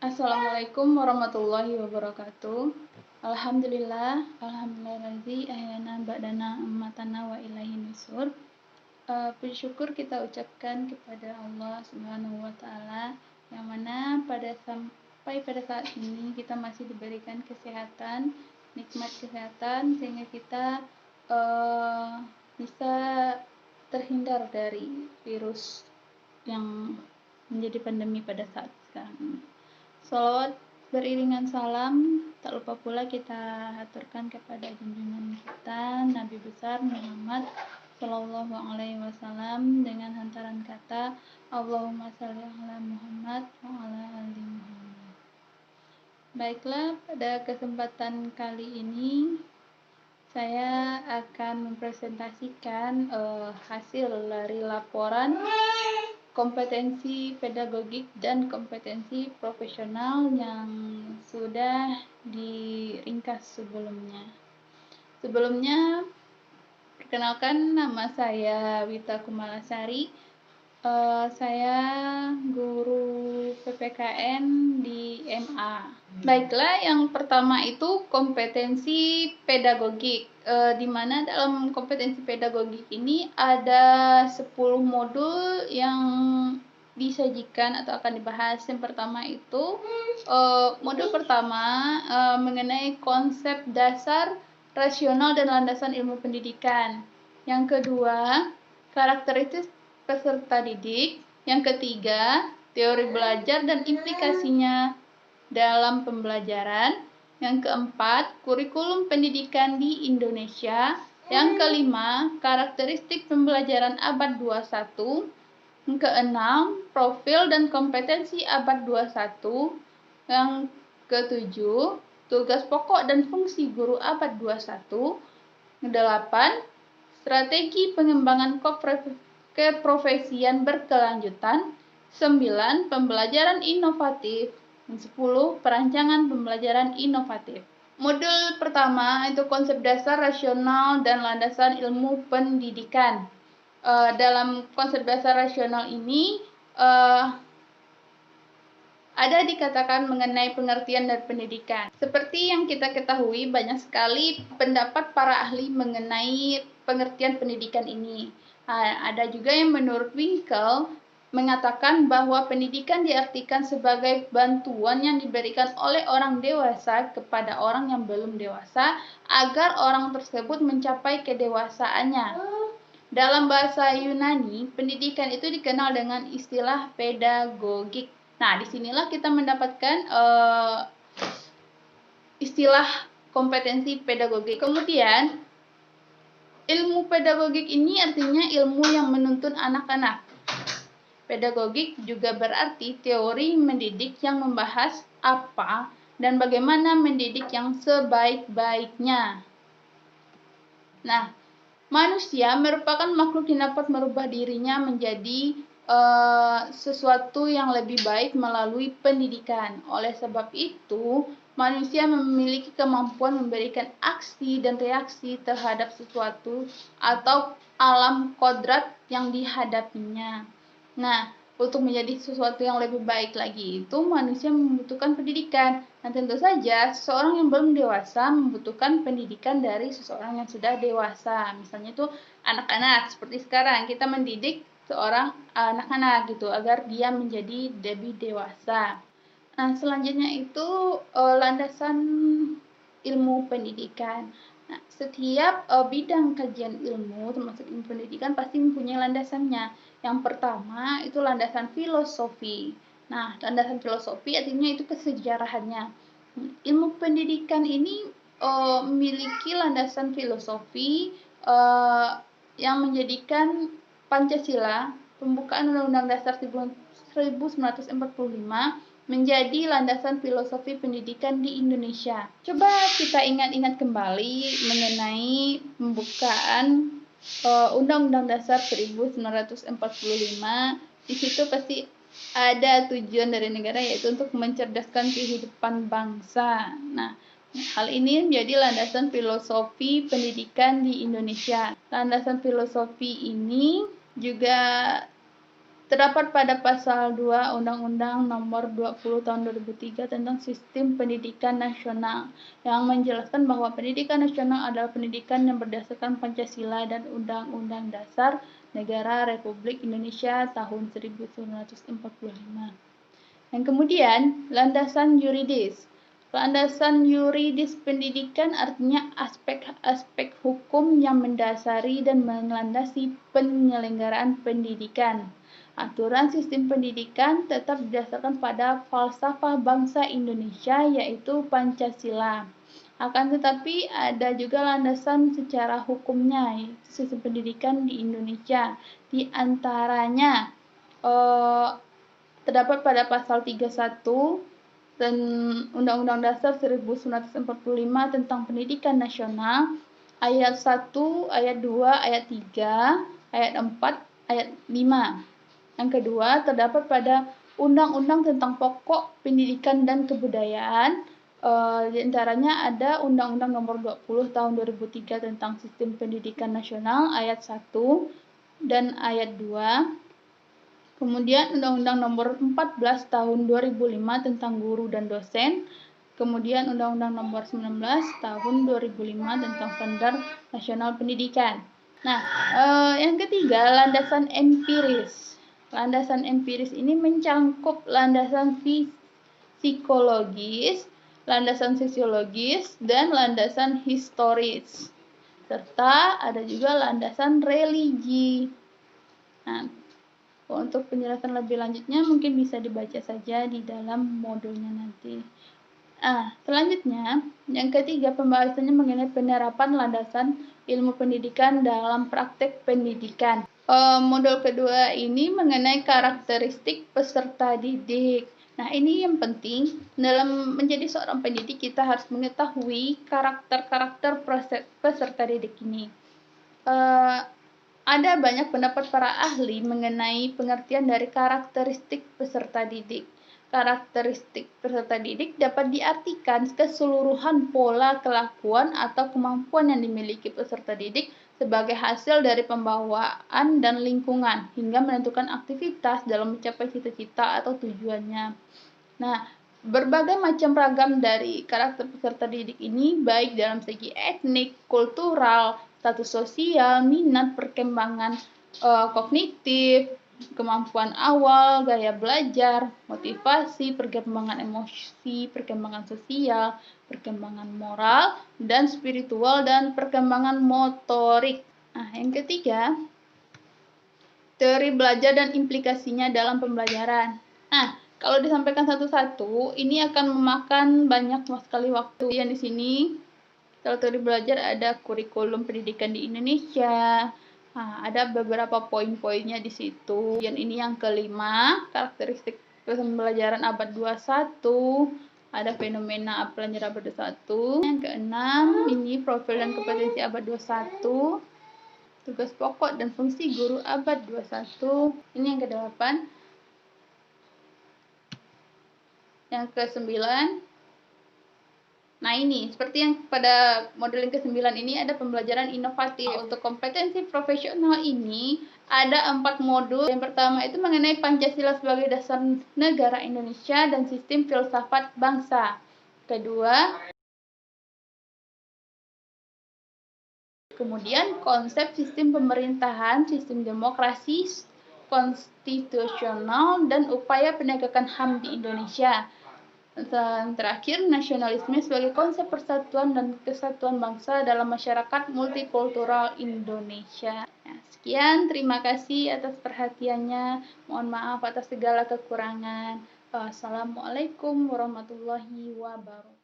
Assalamualaikum warahmatullahi wabarakatuh. Alhamdulillahladzi ahyana ba'dana ammatana wa ilaihi nusur. Puji syukur kita ucapkan kepada Allah Subhanahu wa taala yang mana sampai pada saat ini kita masih diberikan kesehatan, nikmat kesehatan sehingga kita bisa terhindar dari virus yang menjadi pandemi pada saat sekarang ini. Shalawat beriringan salam, tak lupa pula kita haturkan kepada junjungan kita Nabi besar Muhammad Shallallahu Alaihi Wasallam dengan hantaran kata Allahumma shalli ala Muhammad wa ala ali Muhammad. Baiklah, pada kesempatan kali ini saya akan mempresentasikan hasil dari laporan kompetensi pedagogik dan kompetensi profesional yang sudah diringkas sebelumnya. Sebelumnya, perkenalkan, nama saya Wita Kumalasari. Saya guru PPKN di MA. Baiklah, yang pertama itu kompetensi pedagogik, di mana dalam kompetensi pedagogik ini ada 10 modul yang disajikan atau akan dibahas. Yang pertama itu modul pertama mengenai konsep dasar, rasional, dan landasan ilmu pendidikan. Yang kedua, karakteristik peserta didik. Yang ketiga, teori belajar dan implikasinya dalam pembelajaran. Yang keempat, kurikulum pendidikan di Indonesia. Yang kelima, karakteristik pembelajaran abad 21. Yang keenam, profil dan kompetensi abad 21. Yang ketujuh, tugas pokok dan fungsi guru abad 21. Kedelapan, strategi pengembangan keprofesian berkelanjutan. 9. Pembelajaran inovatif. 10. Perancangan pembelajaran inovatif. Modul pertama itu konsep dasar, rasional, dan landasan ilmu pendidikan. Dalam konsep dasar rasional ini ada dikatakan mengenai pengertian dari pendidikan. Seperti yang kita ketahui, banyak sekali pendapat para ahli mengenai pengertian pendidikan ini. Ada juga yang menurut Winkel mengatakan bahwa pendidikan diartikan sebagai bantuan yang diberikan oleh orang dewasa kepada orang yang belum dewasa agar orang tersebut mencapai kedewasaannya. Dalam bahasa Yunani, pendidikan itu dikenal dengan istilah pedagogik. Nah, disinilah kita mendapatkan istilah kompetensi pedagogik. Kemudian, ilmu pedagogik ini artinya ilmu yang menuntun anak-anak. Pedagogik juga berarti teori mendidik yang membahas apa dan bagaimana mendidik yang sebaik-baiknya. Nah, manusia merupakan makhluk yang dapat merubah dirinya menjadi sesuatu yang lebih baik melalui pendidikan. Oleh sebab itu, manusia memiliki kemampuan memberikan aksi dan reaksi terhadap sesuatu atau alam kodrat yang dihadapinya. Nah, untuk menjadi sesuatu yang lebih baik lagi itu manusia membutuhkan pendidikan. Nah, tentu saja seseorang yang belum dewasa membutuhkan pendidikan dari seseorang yang sudah dewasa. Misalnya itu anak-anak, seperti sekarang kita mendidik seorang anak-anak gitu agar dia menjadi lebih dewasa. Nah, selanjutnya itu landasan ilmu pendidikan. Nah, setiap bidang kajian ilmu termasuk ilmu pendidikan pasti mempunyai landasannya. Yang pertama itu landasan filosofi. Nah, landasan filosofi artinya itu kesejarahannya. Ilmu pendidikan ini memiliki landasan filosofi yang menjadikan Pancasila, pembukaan Undang-Undang Dasar 1945 menjadi landasan filosofi pendidikan di Indonesia. Coba kita ingat-ingat kembali mengenai pembukaan Undang-Undang Dasar 1945. Di situ pasti ada tujuan dari negara, yaitu untuk mencerdaskan kehidupan bangsa. Nah, hal ini menjadi landasan filosofi pendidikan di Indonesia. Landasan filosofi ini juga terdapat pada pasal 2 Undang-Undang Nomor 20 Tahun 2003 tentang Sistem Pendidikan Nasional yang menjelaskan bahwa pendidikan nasional adalah pendidikan yang berdasarkan Pancasila dan Undang-Undang Dasar Negara Republik Indonesia tahun 1945. Dan kemudian, landasan yuridis. Landasan yuridis pendidikan artinya aspek-aspek hukum yang mendasari dan melandasi penyelenggaraan pendidikan. Aturan sistem pendidikan tetap didasarkan pada falsafah bangsa Indonesia, yaitu Pancasila. Akan tetapi ada juga landasan secara hukumnya, sistem pendidikan di Indonesia. Di antaranya terdapat pada pasal 31 dan Undang-Undang Dasar 1945 tentang Pendidikan Nasional, ayat 1, ayat 2, ayat 3, ayat 4, ayat 5. Yang kedua, terdapat pada Undang-Undang tentang Pokok Pendidikan dan Kebudayaan. Di antaranya ada Undang-Undang Nomor 20 Tahun 2003 tentang Sistem Pendidikan Nasional ayat 1 dan ayat 2. Kemudian Undang-Undang Nomor 14 Tahun 2005 tentang Guru dan Dosen. Kemudian Undang-Undang Nomor 19 Tahun 2005 tentang Standar Nasional Pendidikan. Nah, yang ketiga, landasan empiris. Landasan empiris ini mencangkup landasan psikologis, landasan sosiologis, dan landasan historis. Serta ada juga landasan religi. Nah, untuk penjelasan lebih lanjutnya mungkin bisa dibaca saja di dalam modulnya nanti. Selanjutnya, yang ketiga pembahasannya mengenai penerapan landasan ilmu pendidikan dalam praktek pendidikan. Modul kedua ini mengenai karakteristik peserta didik. Nah, ini yang penting dalam menjadi seorang pendidik, kita harus mengetahui karakter-karakter peserta didik ini. Ada banyak pendapat para ahli mengenai pengertian dari karakteristik peserta didik. Karakteristik peserta didik dapat diartikan keseluruhan pola kelakuan atau kemampuan yang dimiliki peserta didik sebagai hasil dari pembawaan dan lingkungan hingga menentukan aktivitas dalam mencapai cita-cita atau tujuannya. Nah, berbagai macam ragam dari karakter peserta didik ini baik dalam segi etnik, kultural, status sosial, minat, perkembangan kognitif, kemampuan awal, gaya belajar, motivasi, perkembangan emosi, perkembangan sosial, perkembangan moral dan spiritual, dan perkembangan motorik. Nah, yang ketiga, teori belajar dan implikasinya dalam pembelajaran. Nah, kalau disampaikan satu-satu, ini akan memakan banyak sekali waktu. Yang di sini, kalau teori belajar ada kurikulum pendidikan di Indonesia. Nah, ada beberapa poin-poinnya di situ. Yang ini yang kelima, karakteristik pembelajaran abad 21. Ada fenomena pelajaran abad 21. Yang keenam, ini profil dan kompetensi abad 21. Tugas pokok dan fungsi guru abad 21. Ini yang ke-8. Yang ke-9. Nah, ini seperti yang pada model yang ke-9 ini ada pembelajaran inovatif. Untuk kompetensi profesional ini ada 4 modul. Yang pertama itu mengenai Pancasila sebagai dasar negara Indonesia dan sistem filsafat bangsa. Kedua, kemudian konsep sistem pemerintahan, sistem demokrasi konstitusional, dan upaya penegakan HAM di Indonesia. Dan terakhir, nasionalisme sebagai konsep persatuan dan kesatuan bangsa dalam masyarakat multikultural Indonesia. Nah, sekian, terima kasih atas perhatiannya. Mohon maaf atas segala kekurangan. Assalamualaikum warahmatullahi wabarakatuh.